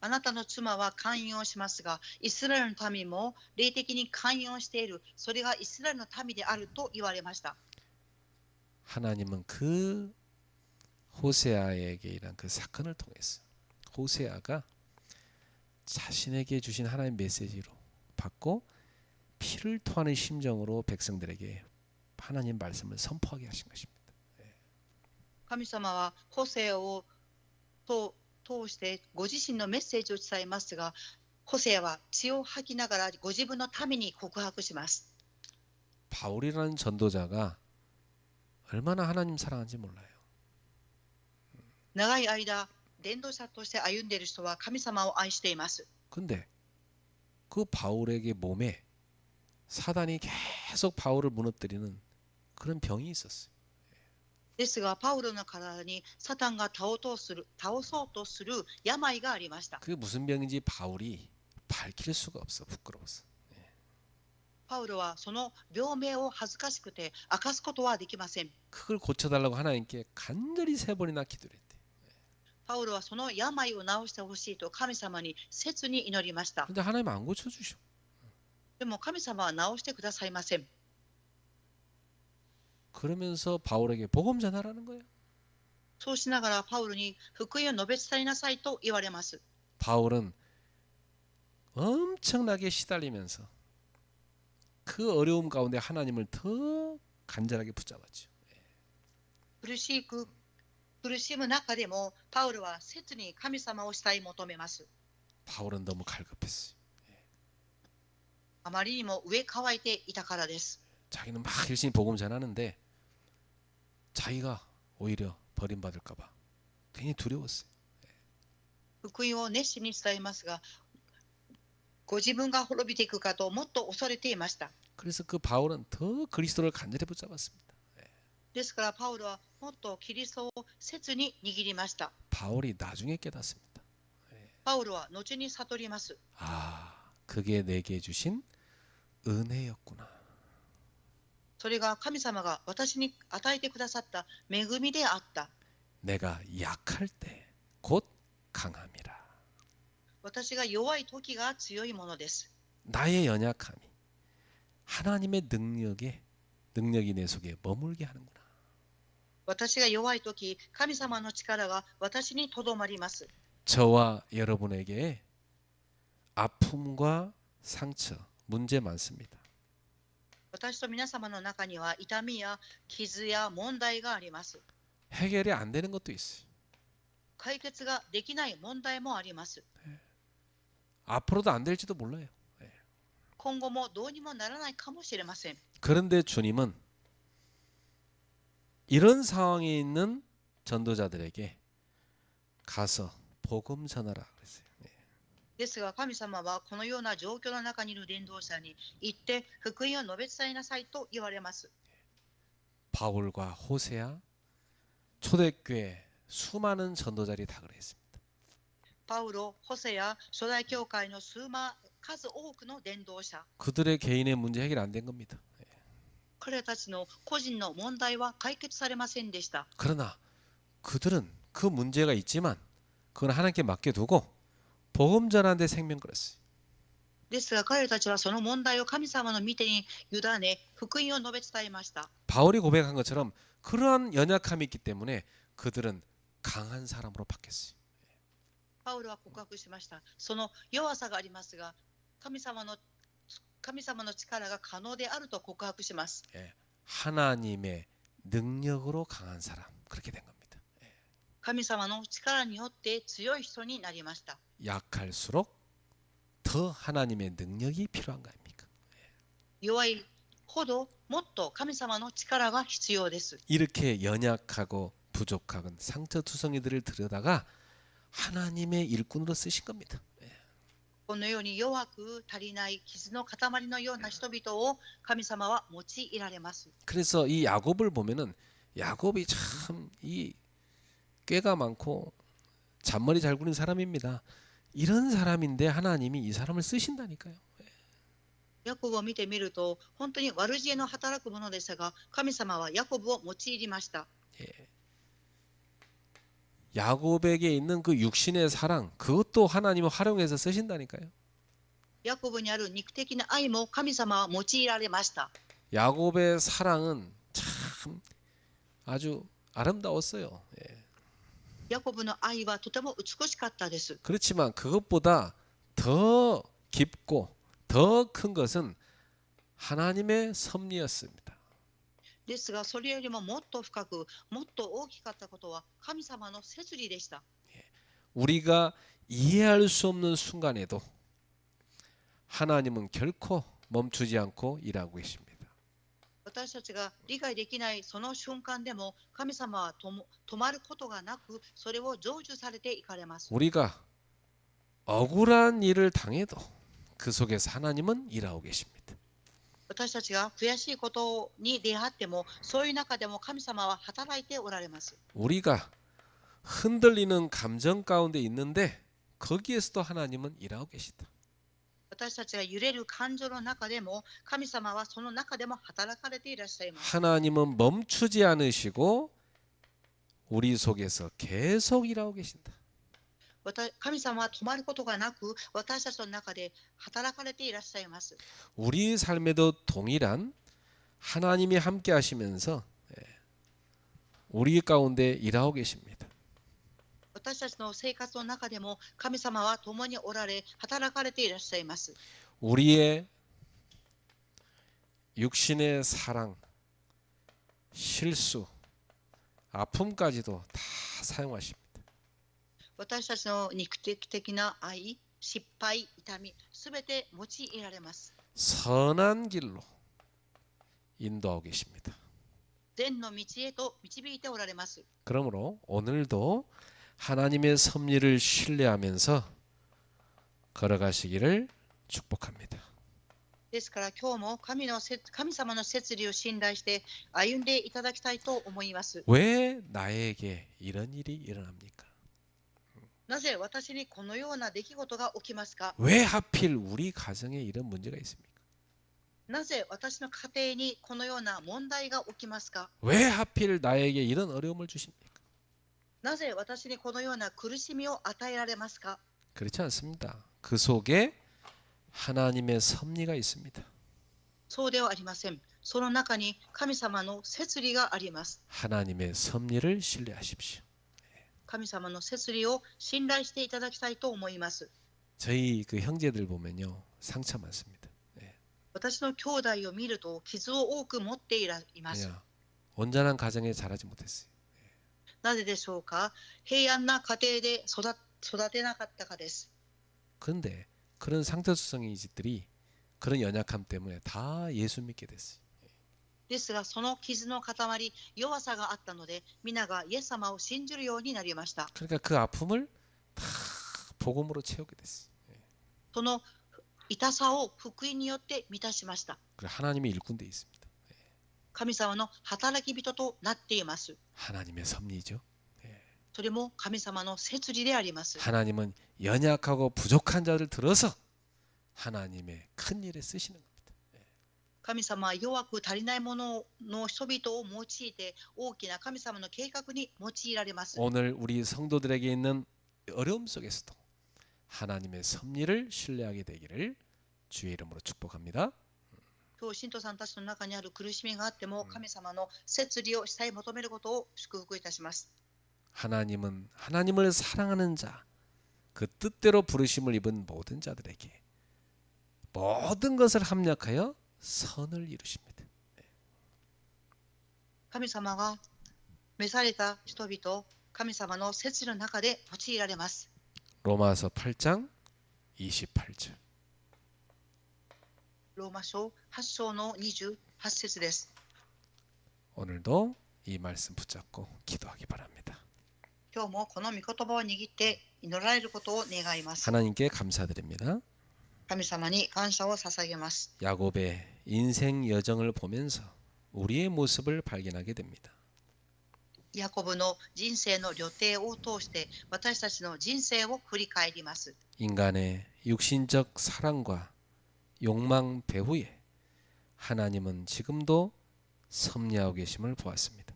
あなたの妻は寛容しますが、イスラエルの民も霊的に寛容している。それがイスラエルの民であると言われました。 하나님은 그 호세아에게 일한 그 사건을 통해서 호세아가 자신에게 주신 하나님 메시지로 받고 피를 토하는 심정으로 백성들에게 하나님 말씀을 선포하게 하신 것입니다. 神様はホセアを通してご自身のメッセージを伝えますが、ホセアは血を吐きながらご自分の民に告白します。 바울이라는 전도자가 얼마나 하나님 사랑하는지 몰라요. 長い間、伝道者として歩んでいる人は神様を愛しています。 근데 그 바울에게 몸에 사단이 계속 바울을 무너뜨리는 그런 병이 있었어요. ですが、パウロの体にサタンが倒そうとする病がありました。 그게 무슨 병인지 바울이 밝힐 수가 없어. 부끄러워서. パウロはその病名を恥ずかしくて明かすことはできません。 그걸 고쳐달라고 하나님께 간절히 3번이나 기도를 했대. パウロはその病を治してほしいと神様に切に祈りました。 근데 하나님 안 고쳐주셔. でも神様は治してくださいません。 그러면서 바울에게 복음 전하라는 거예요. そうしながらパウロに福音を述べ伝えなさいと言われます。 바울은 엄청나게 시달리면서 그 어려움 가운데 하나님을 더 간절하게 붙잡았죠. 苦しむ中でもパウロは切に神様を慕い求めます。 바울은 너무 갈급했어요. あまりにも上乾いていたからです。 자기는 막 열심히 복음 전하는데 자기가 오히려 버림받을까봐 괜히 두려웠어요. 福音を熱心に伝えますが、ご自分が滅びていくかともっと恐れていました。 그래서 그 바울은 더 그리스도를 간절히 붙잡았습니다. ですからパウロはもっとキリストを切に握りました。 바울이 나중에 깨닫습니다. パウロは後に悟ります。 아, 그게 내게 주신 은혜였구나. それが神様が私に与えてくださった恵みであった。 내가 약할 때 곧 강함이라. 私が弱い時が強いものです。 나의 연약함이 하나님의 능력이 내 속에 머물게 하는구나. 私が弱い時、神様の力が私にとどまります。 저와 여러분에게 아픔과 상처, 문제 많습니다. 私と皆様の中には痛みや傷や問題があります。 해결이 안 되는 것도 있어요. 解決ができない問題もあります。 앞으로도 안 될지도 몰라요. 今後もどうにもならないかもしれません。 그런데 주님은 이런 상황에 있는 전도자들에게 가서 복음 전하라 그랬어요. ですが神様はこのような状況の中にいる伝道者に行って福音を述べ伝えなさいと言われます。 바울과 호세아 초대교회 수많은 전도자들이 다 그랬습니다. パウロ、ホセや初代教会の数多くの伝道者、 그들의 개인의 문제 해결 안 된 겁니다. 彼らたちの個人の問題は解決されませんでした。 그러나 그들은 그 문제가 있지만 그건 하나님께 맡겨두고 복음 전하는 데 생명 걸었어요. ですが彼らたちはその問題を神様の御手に委ね福音を述べ伝えました。 바울이 고백한 것처럼 그러한 연약함이 있기 때문에 그들은 강한 사람으로 바뀌었어요. パウロは告白しました。その弱さがありますが神様の力が可能であると告白します。 하나님의 능력으로 강한 사람 그렇게 된 겁니다. 神様の力によって強い人になりました。 약할수록 더 하나님의 능력이 필요한 거 아닙니까? 弱いほどもっと神様の力が必要です。 이렇게 연약하고 부족한 상처투성이들을 들여다가 하나님의 일꾼으로 쓰신 겁니다. このように弱く足りない傷の塊のような人々を神様は用いられます。 그래서 이 야곱을 보면은 야곱이 참 이 꾀가 많고 잔머리 잘 굴린 사람입니다. 이런 사람인데 하나님이 이 사람을 쓰신다니까요. ヤコブを見てみると本当に悪知恵の働くものでしたが神様はヤコブを用いました。 야곱에게 있는 그 육신의 사랑 그것도 하나님을 활용해서 쓰신다니까요. ヤコブにある肉的な愛も神様は用いられました。 야곱의 사랑은 참 아주 아름다웠어요. ヤコブの愛はとても美しかったです。 그렇지만 그것보다 더 깊고 더 큰 것은 하나님의 섭리였습니다. ですがそれよりももっと深くもっと大きかったことは神様の摂理でした。 우리가 이해할 수 없는 순간에도 하나님은 결코 멈추지 않고 일하고 계십니다. 私たちが理解できないその瞬間でも神様は止まることがなくそれを成就されていかれます。 우리가 억울한 일을 당해도 그 속에서 하나님은 일하고 계십니다. 私たちが悔しいことに出会ってもそういう中でも神様は働いておられます。 우리가 흔들리는 감정 가운데 있는데 거기에서도 하나님은 일하고 계시다. 私たちが揺れる感情の中でも神様はその中でも働かれていらっしゃいます。 하나님은 멈추지 않으시고 우리 속에서 계속 일하고 계신다. 神様は止まることがなく私たちの中で働かれていらっしゃいます。 우리 삶에도 동일한 하나님이 함께 하시면서 우리 가운데 일하고 계십니다. 私たちの生活の中でも神様は共におられ働かれていらっしゃいます。 우리의 육신의 사랑, 실수, 아픔까지도 다 사용하십니다. 私たちの肉的な愛、失敗、痛み、すべて用いられます。 선한 길로 인도하고 계십니다. 善の道へと導いておられます。 그러므로 오늘도 하나님의 섭리를 신뢰하면서 걸어가시기를 축복합니다. ですから今日も神様の摂理を信頼して歩んでいただきたいと思います。 왜 나에게 이런 일이 일어납니까? なぜ私にこのような出来事が起きますか？ 왜 하필 우리 가정에 이런 문제가 있습니까? なぜ私の家庭にこのような問題が起きますか？ 왜 하필 나에게 이런 어려움을 주십니까? なぜ私にこのような苦しみを与えられますか？ 그렇지 않습니다. 그 속에 하나님의 섭리가 있습니다. そうではありません。その中に神様の摂理があります。 하나님의 섭리를 신뢰하십시오. 神様の摂理を信頼していただきたいと思います。 저희 그 형제들 보면요 상처 많습니다. 私の兄弟を見ると傷を多く持っています。 온전한 가정에 자라지 못했어요. なぜでしょうか？平安な家庭で育てなかったかです。 그런데 그런 상처수성이 집들이 그런 연약함 때문에 다 예수 믿게 됐어요. ですが、その傷の塊、弱さがあったので、皆がイエス様を信じるようになりました。 그러니까 그 아픔을 다 복음으로 채우게 됐어요. その痛さを福音によって満たしました。 그래 하나님의 일꾼 돼 있습니다. 神様の働き人となっています。 하나님의 섭리죠. それも神様の摂理であります。 하나님은 연약하고 부족한 자를 들어서 하나님의 큰 일에 쓰시는 겁니다. 神様は弱く足りないものの人々を用いて大きな神様の計画に用いられます。 오늘 우리 성도들에게 있는 어려움 속에서도 하나님의 섭리를 신뢰하게 되기를 주의 이름으로 축복합니다. 今日信徒さんたちの中にある苦しみがあっても、神様の摂理をしたい求めることを祝福いたします。 하나님은 하나님을 사랑하는 자, 그 뜻대로 부르심을 입은 모든 자들에게 모든 것을 합력하여 선을 이루십니다. 神様が召された人々、神様の摂理の中で用いられます。 로마서 8장 28절. ローマ書8章の28節です。 오늘도 이 말씀 붙잡고 기도하기 바랍니다. 今日もこの御言葉を握って祈られることを願います。 하나님께 감사드립니다. 神様に感謝を捧げます。 야곱의 인생 여정을 보면서 우리의 모습을 발견하게 됩니다. ヤコブの人生の旅程を通して私たちの人生を振り返ります。 인간의 육신적 사랑과 욕망 배후에 하나님은 지금도 섭리하고 계심을 보았습니다.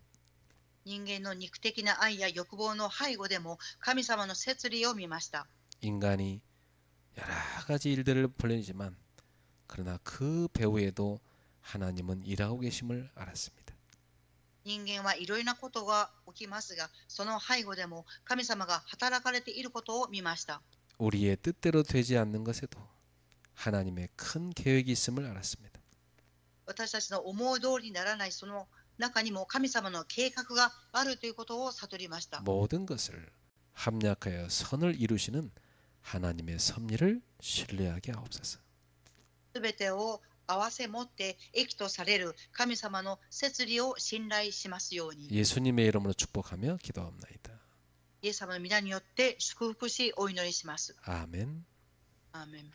人間の肉的な愛や欲望の背後でも神様の摂理を見ました。 인간이 여러 가지 일들을 벌리지만 그러나 그 배후에도 하나님은 일하고 계심을 알았습니다. 人間はいろいろなことが起きますが、その背後でも神様が働かれていることを見ました。 우리의 뜻대로 되지 않는 것에도 하나님의 큰 계획이 있음을 알았습니다. 私たちの思い通りにならないその中にも神様の計画があるということを悟りました。 모든 것을 합력하여 선을 이루시는 하나님의 섭리를 신뢰하게 하옵소서. すべてを合わせ持って益とされる神様の摂理を信頼しますように。 예수님의 이름으로 축복하며 기도합나이다. イエス様の皆によって祝福しお祈りします。 아멘. アーメン。